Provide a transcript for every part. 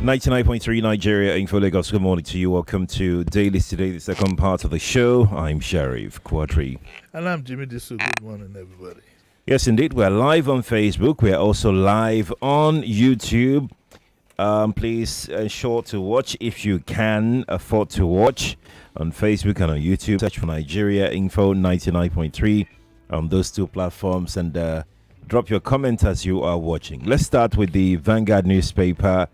99.3 Nigeria Info Lagos. Good morning to you. Welcome to Dailies today, the second part of the show. I'm Sheriff Quadry. And I'm Jimi Disu. Good morning, everybody. Yes, indeed. We're live on Facebook. We're also live on YouTube. Please ensure to watch if you can afford to watch on Facebook and on YouTube. Search for Nigeria Info 99.3 on those two platforms and drop your comment as you are watching. Let's start with the Vanguard newspaper.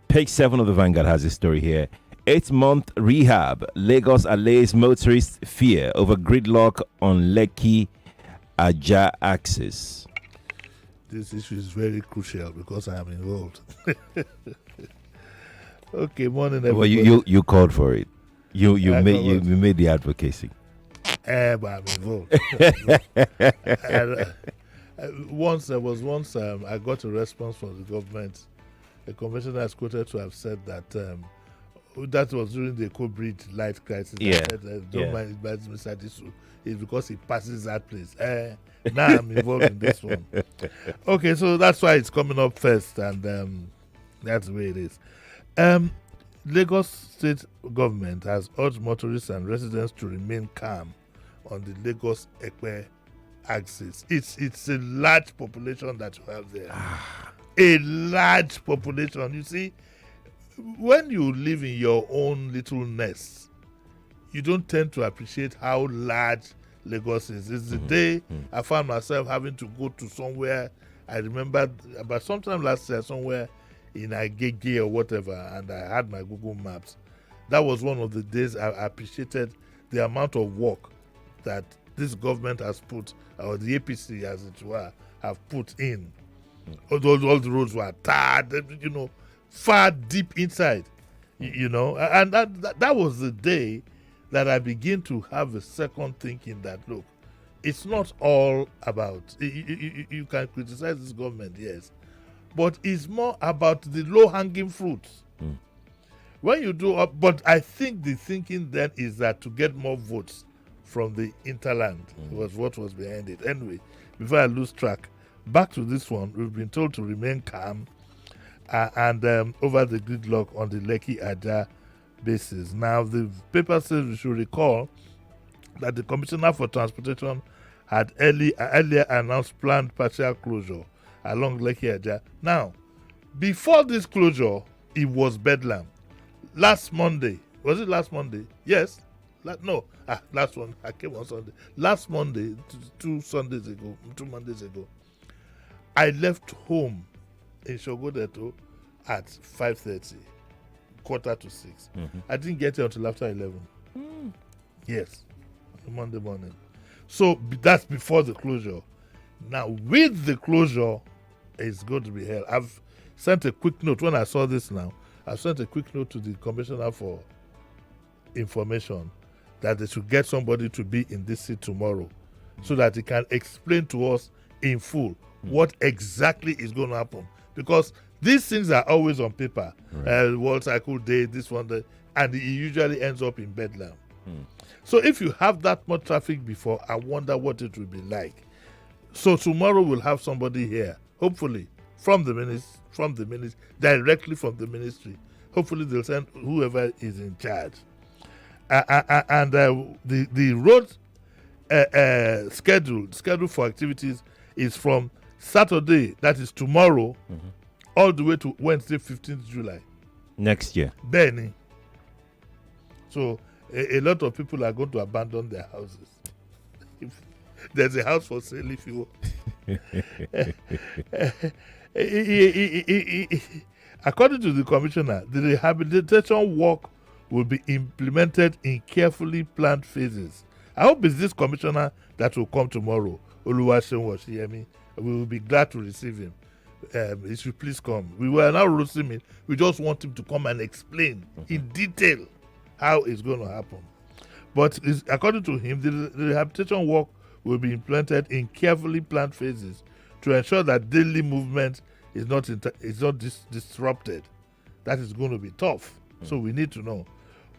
Page 7 of the Vanguard has a story here. 8-month rehab. Lagos allays motorists fear over gridlock on Lekki Aja axis. This issue is very crucial because I am involved. Okay, morning everybody. Well, you called for it. You made the advocacy. But I'm involved. Once I got a response from the government. The commissioner is quoted to have said that that was during the COVID life crisis. Yeah. I said, don't mind it, but Mr. Disu. It's because he passes that place. Now I'm involved in this one. Okay, so that's why it's coming up first, and that's the way it is. Lagos state government has urged motorists and residents to remain calm on the Lagos-Ekpe axis. It's a large population that you have there. A large population. You see, when you live in your own little nest, you don't tend to appreciate how large Lagos is. It's the day I found myself having to go to somewhere. I remember about sometime last year, somewhere in Agege or whatever, and I had my Google Maps. That was one of the days I appreciated the amount of work that this government has put, or the APC as it were, have put in. All the roads were tarred, far deep inside, and that was the day that I began to have a second thinking that, look, it's not all about, you can criticize this government, yes, but it's more about the low-hanging fruits. When you do, but I think the thinking then is that to get more votes from the interland was what was behind it. Anyway, before I lose track, back to this one, we've been told to remain calm and over the gridlock on the Lekki Aja basis. Now, the paper says we should recall that the Commissioner for Transportation had earlier announced planned partial closure along Lekki Aja. Now, before this closure, it was bedlam. Last Monday, was it last Monday? Yes. Last one. I came on Sunday. Last Monday, 2 Mondays ago, I left home in Shogodeto at 5:30, 5:45. I didn't get here until after 11. Yes, Monday morning. So that's before the closure. Now, with the closure, it's going to be hell. I've sent a quick note. When I saw this now, I sent a quick note to the Commissioner for Information that they should get somebody to be in this seat tomorrow so that he can explain to us in full what exactly is going to happen. Because these things are always on paper. Right. World Cycle Day, this one, and it usually ends up in bedlam. So if you have that much traffic before, I wonder what it will be like. So tomorrow we'll have somebody here, hopefully, from the ministry, directly from the ministry. Hopefully they'll send whoever is in charge. And the road schedule for activities is from Saturday, that is tomorrow, all the way to Wednesday, 15th July. Next year. Benny. So a lot of people are going to abandon their houses. If there's a house for sale, if you according to the commissioner, the rehabilitation work will be implemented in carefully planned phases. I hope it's this commissioner that will come tomorrow. Oluwaseun Washiyemi. We will be glad to receive him. He should please come. We were now roasting him. We just want him to come and explain in detail how it's going to happen. But according to him, the rehabilitation work will be implemented in carefully planned phases to ensure that daily movement is not disrupted. That is going to be tough. So we need to know.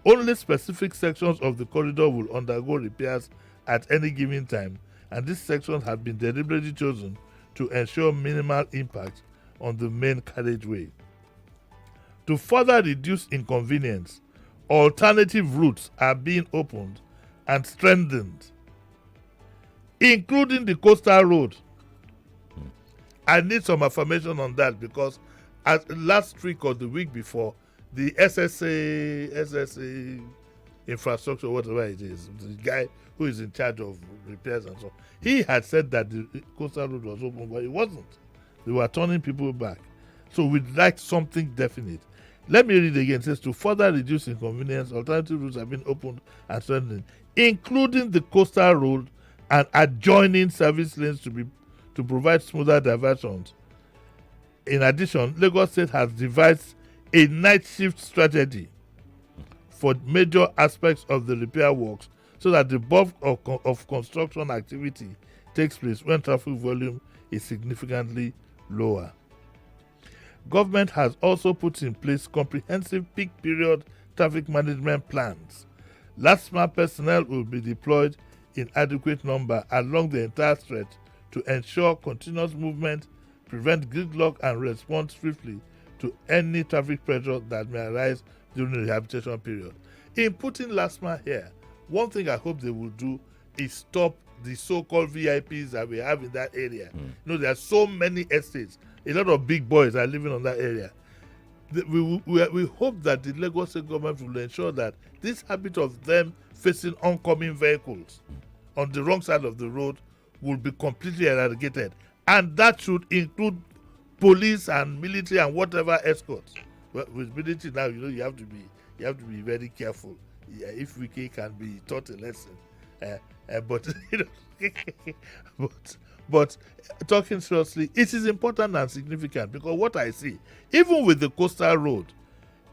Only specific sections of the corridor will undergo repairs at any given time, and these sections have been deliberately chosen to ensure minimal impact on the main carriageway. To further reduce inconvenience, alternative routes are being opened and strengthened, including the coastal road. I need some affirmation on that, because as last week or the week before, the SSA infrastructure, whatever it is, the guy who is in charge of repairs and so on, he had said that the coastal road was open, but it wasn't. They were turning people back. So we'd like something definite. Let me read again. It says, to further reduce inconvenience, alternative routes have been opened and strengthened, including the coastal road and adjoining service lanes to provide smoother diversions. In addition, Lagos State has devised a night shift strategy for major aspects of the repair works, so that the bulk of construction activity takes place when traffic volume is significantly lower. Government has also put in place comprehensive peak period traffic management plans. LASTMA personnel will be deployed in adequate number along the entire stretch to ensure continuous movement, prevent gridlock, and respond swiftly to any traffic pressure that may arise during the rehabilitation period. In putting LASTMA here, one thing I hope they will do is stop the so-called VIPs that we have in that area. You know, there are so many estates. A lot of big boys are living on that area. We hope that the Lagos State government will ensure that this habit of them facing oncoming vehicles on the wrong side of the road will be completely eradicated. And that should include police and military and whatever escorts. But with military now, you have to be very careful. Yeah, if Wiki can be taught a lesson. But but talking seriously, it is important and significant, because what I see, even with the coastal road,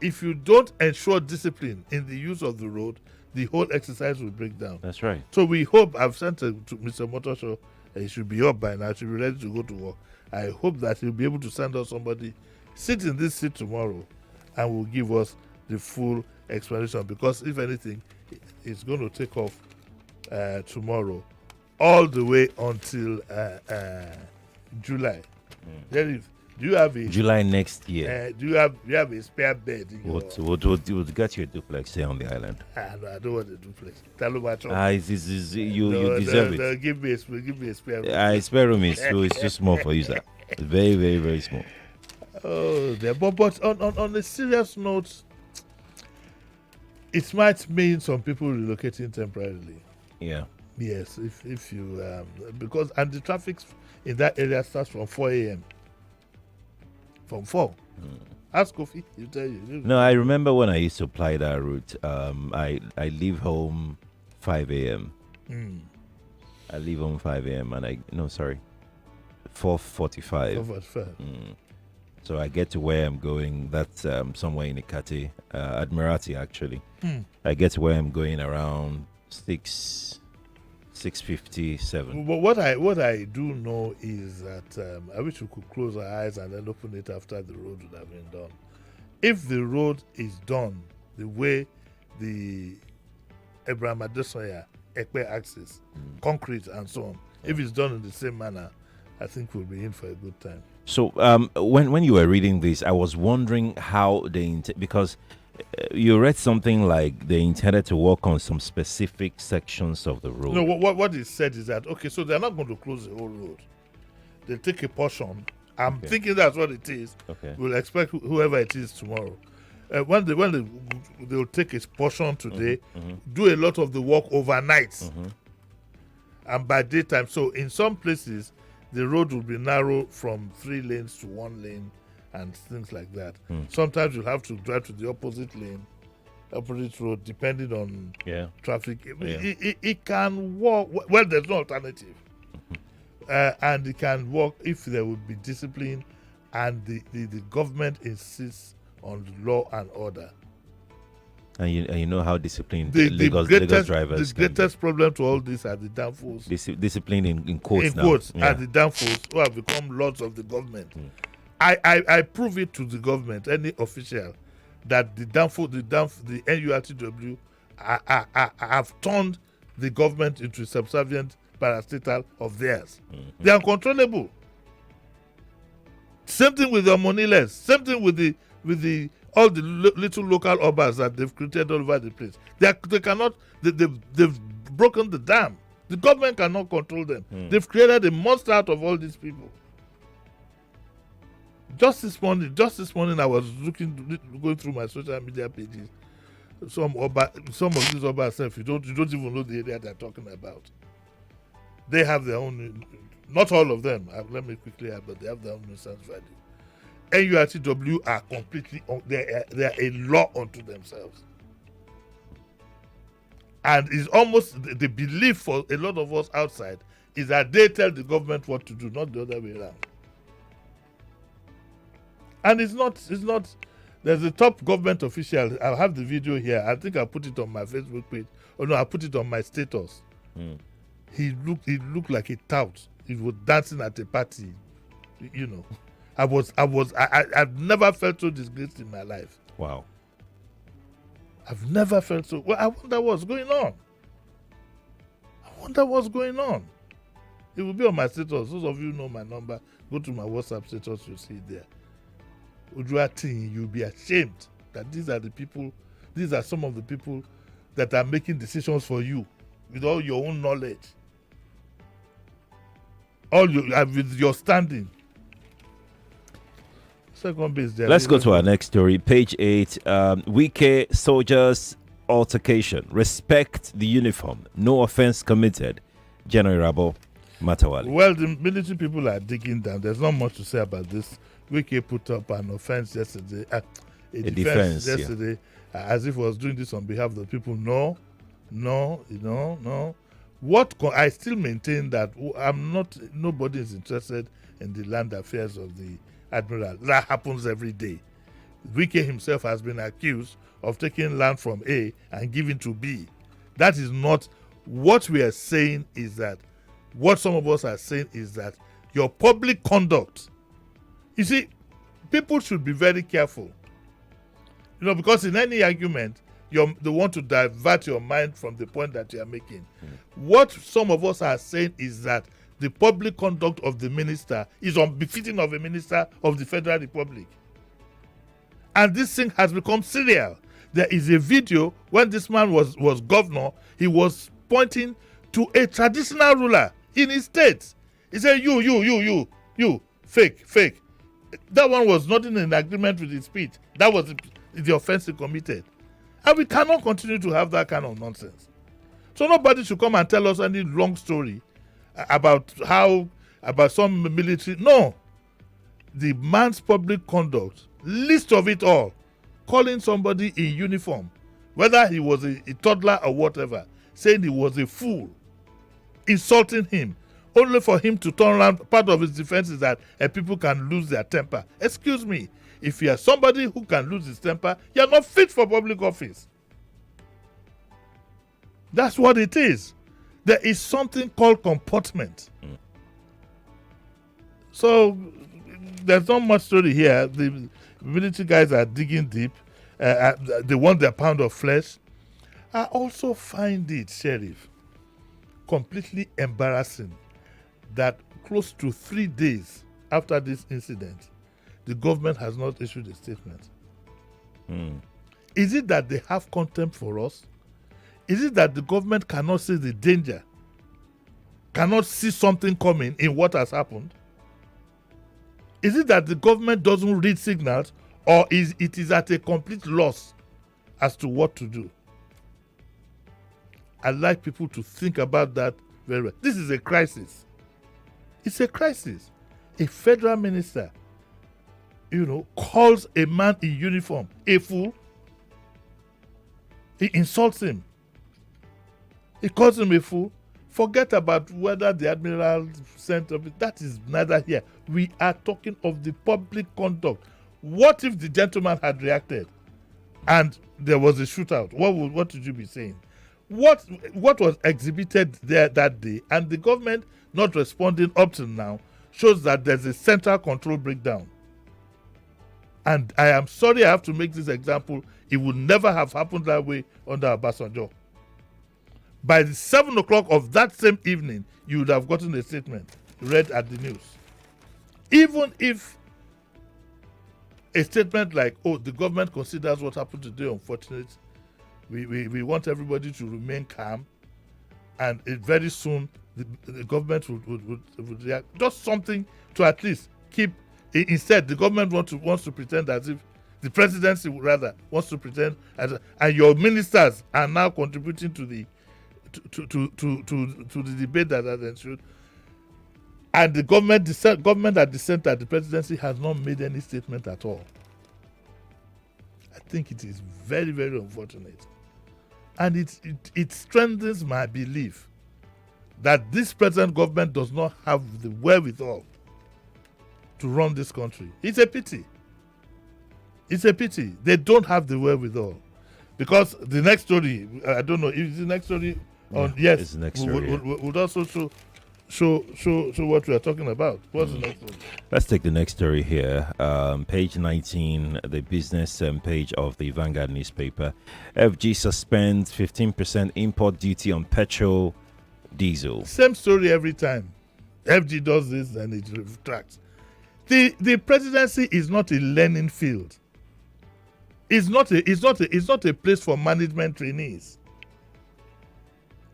if you don't ensure discipline in the use of the road, the whole exercise will break down. That's right. So we hope, I've sent to Mr. Motosho, he should be up by now, should be ready to go to work. I hope that he'll be able to send us somebody, sit in this seat tomorrow, and will give us the full explanation, because if anything, it's going to take off tomorrow all the way until July. Do you have a July next year? Do you have a spare bed? Would get you a duplex here on the island? No, I don't want a duplex. You deserve it. Give me a spare room. Spare room is too small for you, sir. It's very, very, very small. Oh, but on a serious note, it might mean some people relocating temporarily. Yeah. Yes, if you because the traffic in that area starts from 4 a.m. From 4. Ask Kofi, he'll tell you. No, I remember when I used to apply that route. I leave home 5 a.m. I leave home 5 a.m. and 4:45. 4:45. So I get to where I'm going. That's somewhere in Ikati, Admiralty actually. I get to where I'm going around 6:57. But what I do know is that I wish we could close our eyes and then open it after the road would have been done. If the road is done the way the Abraham Adesoya Ekpe axis, concrete and so on, if it's done in the same manner, I think we'll be in for a good time. So when you were reading this, I was wondering how because you read something like they intended to work on some specific sections of the road. No, what is said is that, okay, so they're not going to close the whole road. They'll take a portion. I'm thinking that's what it is. Okay. We'll expect whoever it is tomorrow. When they'll take a portion today, do a lot of the work overnight, and by daytime. So in some places, the road will be narrow from 3 lanes to 1 lane, and things like that. Sometimes you'll have to drive to the opposite road, depending on traffic. It can work. Well, there's no alternative. And it can work if there would be discipline and the government insists on law and order. And you know how disciplined The Lagos drivers. The greatest problem to all this are the danfos. Discipline in quotes now. Are the danfos who have become lords of the government. I prove it to the government, any official, that the NURTW have turned the government into a subservient parastatal of theirs. They are uncontrollable. Same thing with the moneyless. Same thing with the with the all the little local obas that they've created all over the place. They cannot. They've broken the dam. The government cannot control them. They've created a monster out of all these people. Just this morning, I was going through my social media pages. Some of these obas, you don't even know the area they're talking about. They have their own. Not all of them. Let me quickly add, but they have their own nuisance value. NURTW are completely, they are a law unto themselves. And it's almost the belief for a lot of us outside is that they tell the government what to do, not the other way around. And it's not, there's a top government official, I have the video here, I think I put it on my Facebook page, I put it on my status. He looked like a tout. He was dancing at a party, I've never felt so disgraced in my life. Wow. I've never felt so. Well, I wonder what's going on. It will be on my status. Those of you know my number. Go to my WhatsApp status. You'll see it there. Ujuati, you'll be ashamed that these are some of the people that are making decisions for you with all your own knowledge. With your standing. Second base there. Let's go to our next story. Page 8. Wike soldiers altercation. Respect the uniform. No offense committed. General Rabo Matawali. Well, the military people are digging down. There's not much to say about this. Wike put up an offense yesterday. A defense yesterday, as if he was doing this on behalf of the people. No. I still maintain that nobody is interested in the land affairs of the Admiral. That happens every day. Wike himself has been accused of taking land from A and giving to B. That is not what we are saying. Is that what some of us are saying is that your public conduct. You see, people should be very careful. Because in any argument, they want to divert your mind from the point that you are making. What some of us are saying is that the public conduct of the minister is unbefitting of a minister of the Federal Republic. And this thing has become serial. There is a video when this man was governor, he was pointing to a traditional ruler in his state. He said, you, fake. That one was not in agreement with his speech. That was the offense he committed. And we cannot continue to have that kind of nonsense. So nobody should come and tell us any long story about some military. No. The man's public conduct, list of it all, calling somebody in uniform, whether he was a toddler or whatever, saying he was a fool, insulting him, only for him to turn around. Part of his defense is that people can lose their temper. Excuse me, if you are somebody who can lose his temper, you are not fit for public office. That's what it is. There is something called comportment. So there's not much story here. The military guys are digging deep. They want their pound of flesh. I also find it, Sheriff, completely embarrassing that close to 3 days after this incident, the government has not issued a statement. Is it that they have contempt for us? Is it that the government cannot see the danger, cannot see something coming in what has happened? Is it that the government doesn't read signals, or it is at a complete loss as to what to do? I'd like people to think about that very well. This is a crisis. It's a crisis. A federal minister, calls a man in uniform a fool. He insults him. He calls him a fool. Forget about whether the admiral sent up. That is neither here. We are talking of the public conduct. What if the gentleman had reacted and there was a shootout? What would you be saying? What was exhibited there that day, and the government not responding up to now, shows that there's a central control breakdown. And I am sorry I have to make this example. It would never have happened that way under Obasanjo. By the 7 o'clock of that same evening, you would have gotten a statement read at the news. Even if A statement like, "Oh, the government considers what happened today unfortunate. We want everybody to remain calm, and very soon the government would react." Just something to at least keep. Instead, the government wants to pretend as if the presidency rather wants to pretend as, and your ministers are now contributing to the to the debate that has ensued. And the government at the center, the presidency, has not made any statement at all. I think it is very, very unfortunate. And it strengthens my belief that this present government does not have the wherewithal to run this country. It's a pity. It's a pity. They don't have the wherewithal. Because the next story, I don't know, if the next story on, yes, it's the next story, would also show what we are talking about. What's the next one? Let's take the next story here. Page 19, the business page of the Vanguard newspaper. FG suspends 15% import duty on petrol, diesel. Same story every time. FG does this and it retracts. The presidency is not a learning field. It's not a place for management trainees.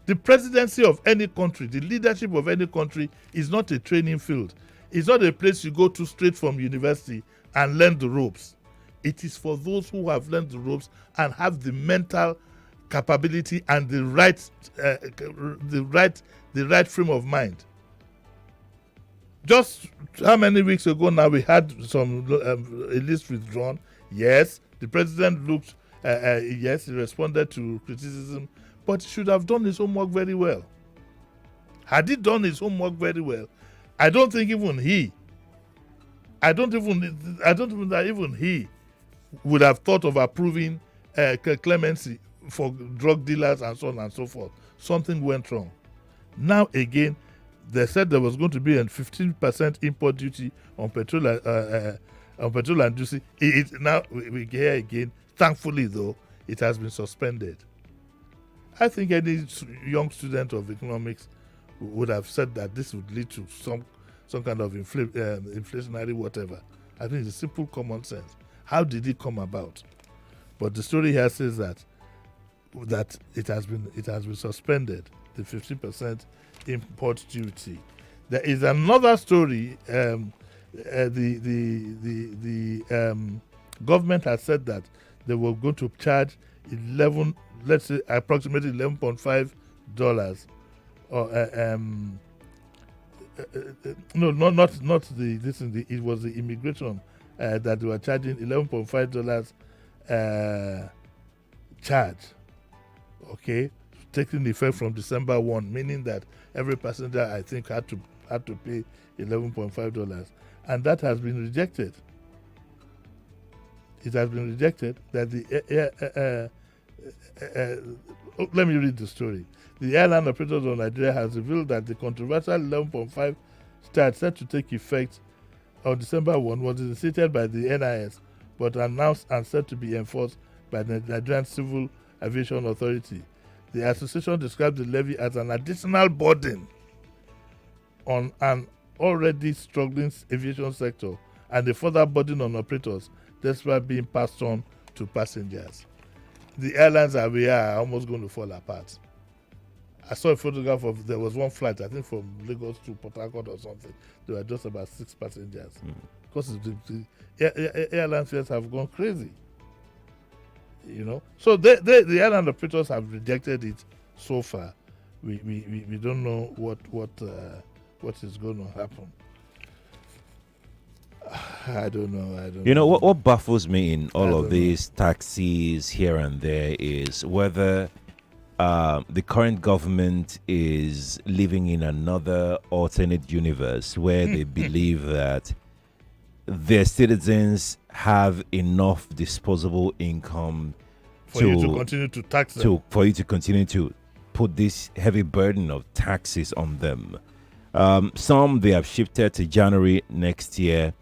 The presidency of any country, the leadership of any country, is not a training field. It's not a place you go to straight from university and learn the ropes. It is for those who have learned the ropes and have the mental capability and the right frame of mind. Just how many weeks ago now we had a list withdrawn? Yes, the president looked. Yes, he responded to criticism. But he should have done his homework very well. Had he done his homework very well, I don't think even he would have thought of approving clemency for drug dealers and so on and so forth. Something went wrong. Now again, they said there was going to be a 15% import duty on petrol and diesel. Now we hear again. Thankfully, though, it has been suspended. I think any young student of economics would have said that this would lead to some kind of inflationary whatever. I think it's simple common sense. How did it come about? But the story here says that it has been suspended, the 15% import duty. There is another story. The government has said that they were going to charge approximately $11.5, or not the this is the it was the immigration that they were charging $11.5 charge. Okay, taking effect from December 1, meaning that every passenger I think had to pay $11.5, and that has been rejected. It has been rejected that let me read the story. The airline operators of Nigeria has revealed that the controversial 11.5 charge set to take effect on December 1 was initiated by the NIS, but announced and set to be enforced by the Nigerian Civil Aviation Authority. The association described the levy as an additional burden on an already struggling aviation sector and a further burden on operators, despite being passed on to passengers. The airlines are almost going to fall apart. I saw a photograph of, there was one flight, I think from Lagos to Port Harcourt or something. There were just about 6 passengers. Because the airline fares have gone crazy. You know, so the airline operators have rejected it so far. We don't know what is going to happen. I don't know. You know what baffles me in all of these taxes here and there is whether the current government is living in another alternate universe where they believe that their citizens have enough disposable income for you to continue to tax them. For you to continue to put this heavy burden of taxes on them. Some they have shifted to January next year.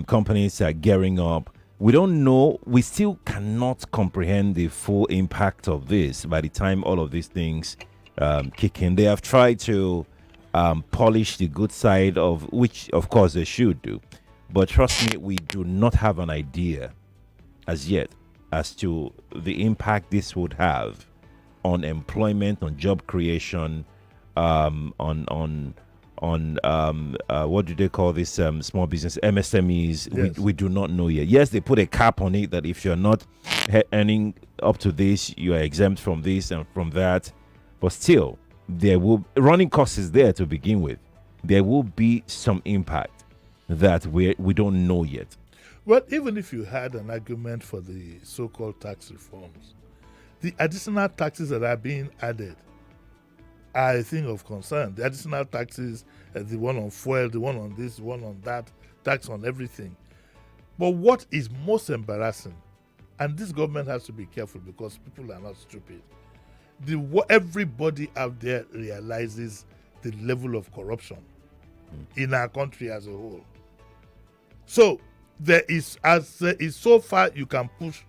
Companies are gearing up. We don't know. We still cannot comprehend the full impact of this by the time all of these things kick in. They have tried to polish the good side of which, of course, they should do. But trust me, we do not have an idea as yet as to the impact this would have on employment, on job creation, on what do they call this, small business, MSMEs. Yes. We do not know yet. Yes, they put a cap on it that if you're not earning up to this, you are exempt from this and from that. But still, there will running costs is there to begin with. There will be some impact that we don't know yet. Well, even if you had an argument for the so-called tax reforms, the additional taxes that are being added are a thing of concern. The additional taxes, the one on fuel, the one on this, the one on that, tax on everything. But what is most embarrassing, and this government has to be careful because people are not stupid, everybody out there realizes the level of corruption in our country as a whole. So there is so far you can push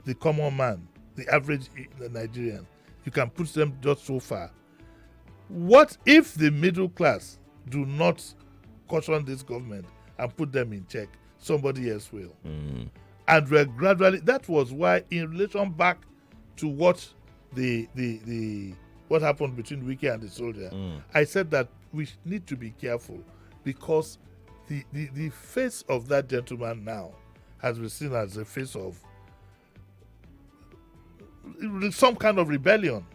the common man, the average Nigerian, you can push them just so far. What if the middle class do not caution this government and put them in check? Somebody else will. And we're gradually, that was why in relation back to what what happened between Wiki and the soldier, I said that we need to be careful because the face of that gentleman now has been seen as a face of some kind of rebellion.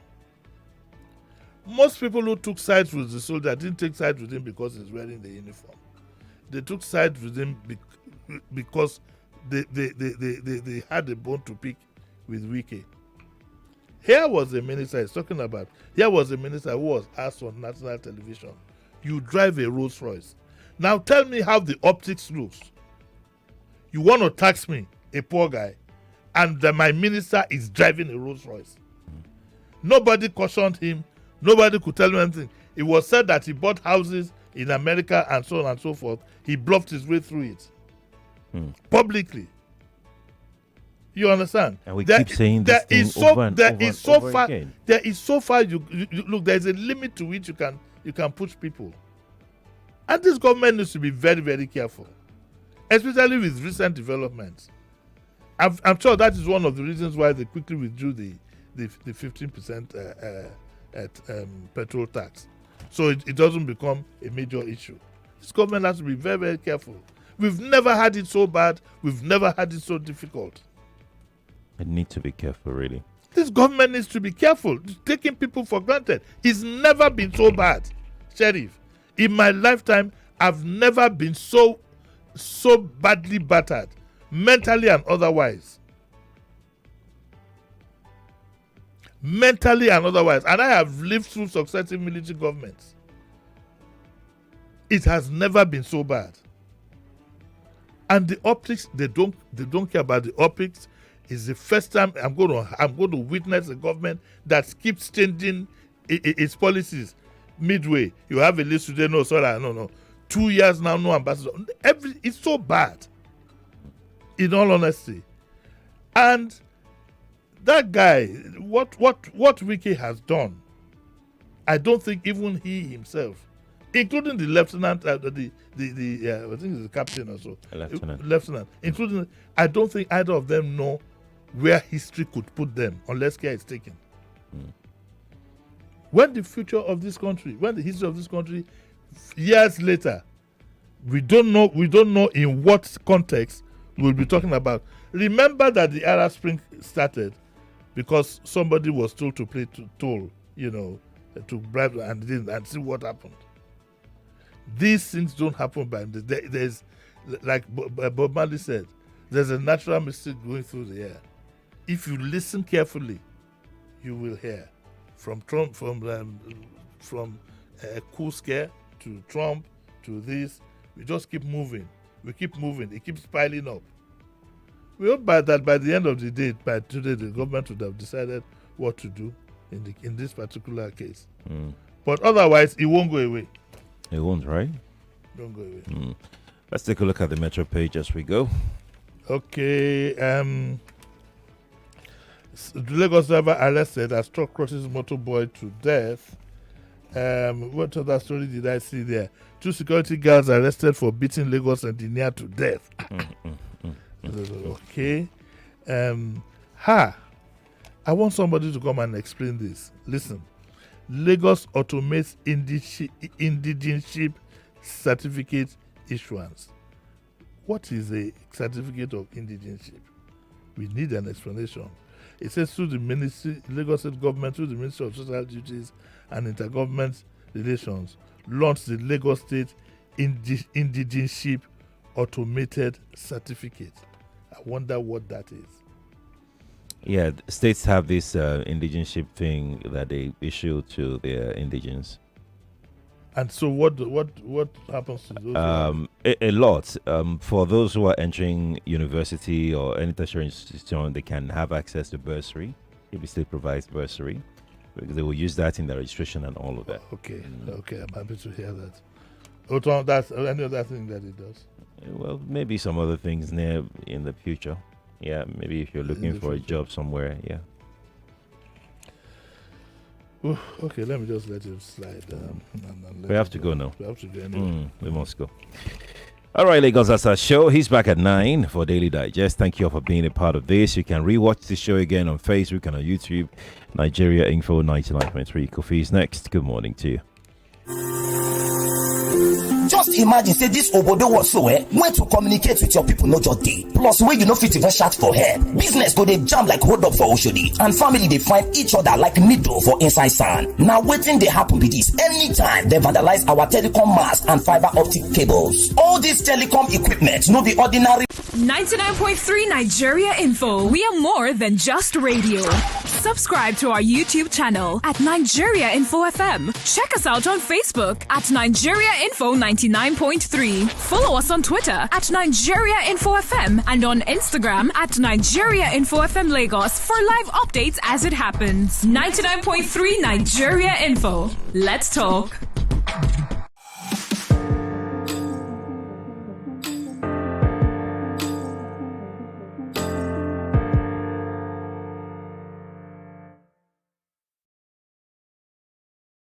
Most people who took sides with the soldier didn't take sides with him because he's wearing the uniform. They took sides with him because they had a bone to pick with Wiki. Here was a minister he's talking about. Here was a minister who was asked on national television, you drive a Rolls Royce. Now tell me how the optics looks. You want to tax me, a poor guy, and my minister is driving a Rolls Royce. Nobody cautioned him. Nobody could tell him anything. It was said that he bought houses in America and so on and so forth. He bluffed his way through it publicly. You understand? And we keep saying this thing over and over again. There is so far. You look. There is a limit to which you can push people, and this government needs to be very, very careful, especially with recent developments. I'm sure that is one of the reasons why they quickly withdrew the 15% petrol tax, so it doesn't become a major issue. This government has to be very, very careful. We've never had it so bad. We've never had it so difficult. I need to be careful, really. This government needs to be careful. Taking people for granted. It's never been so bad, Sheriff. In my lifetime, I've never been so badly battered, mentally and otherwise. Mentally and otherwise. And I have lived through successive military governments. It has never been so bad. And the optics, they don't care about the optics. It's the first time I'm going to witness a government that keeps changing its policies midway. You have a list today, no. 2 years now, no ambassador. It's so bad, in all honesty. And that guy, what Wiki has done, I don't think even he himself, including the lieutenant, I think it's the captain or so, lieutenant, including, I don't think either of them know where history could put them unless care is taken. When the future of this country, when the history of this country, years later, we don't know in what context we'll be talking about. Remember that the Arab Spring started because somebody was told to play toll, to bribe and didn't, and see what happened. These things don't happen by there's, like Bob Marley said, there's a natural mystic going through the air. If you listen carefully, you will hear from Trump, from a cool scare to Trump to this. We just keep moving. We keep moving. It keeps piling up. We hope by the end of the day, by today, the government would have decided what to do in this particular case. But otherwise, it won't go away. It won't, right? Don't go away. Let's take a look at the Metro page as we go. Okay. The Lagos driver arrested as truck crosses motorboy to death. What other story did I see there? 2 security guards arrested for beating Lagos engineer to death. Okay. I want somebody to come and explain this. Listen. Lagos automates indigenship certificate issuance. What is a certificate of indigenship? We need an explanation. It says through the Ministry, Lagos State Government, through the Ministry of Social Duties and Intergovernment Relations, launched the Lagos State Indigenship Automated Certificate. I wonder what that is. Yeah, states have this indigenship thing that they issue to their indigents. And so what happens to those? A lot. For those who are entering university or any tertiary institution, they can have access to bursary if the state provides bursary, because they will use that in their registration and all of that. Okay, okay, I'm happy to hear that. That's any other thing that it does? Well, maybe some other things in the future. Yeah, maybe if you're looking for a job somewhere, yeah. Okay, let me just let it slide. We have to go now. We have to go anyway. We must go. All right, Lagos, that's our show. He's back at 9 for Daily Digest. Thank you all for being a part of this. You can rewatch the show again on Facebook and on YouTube. Nigeria Info 99.3. Kofi's next. Good morning to you. Just imagine, say this obodo whatsoever, when to communicate with your people, not just day. Plus, when you know fit even shout for head. Business go they jam like hold up for Oshodi, and family they find each other like needle for inside sand. Now, waiting they happen with this. Anytime they vandalize our telecom mast and fiber optic cables. All this telecom equipment, no be ordinary. 99.3 Nigeria Info. We are more than just radio. Subscribe to our YouTube channel at Nigeria Info FM. Check us out on Facebook at Nigeria Info 99.3. Follow us on Twitter at Nigeria Info FM and on Instagram at Nigeria Info FM Lagos for live updates as it happens. 99.3 Nigeria Info. Let's talk.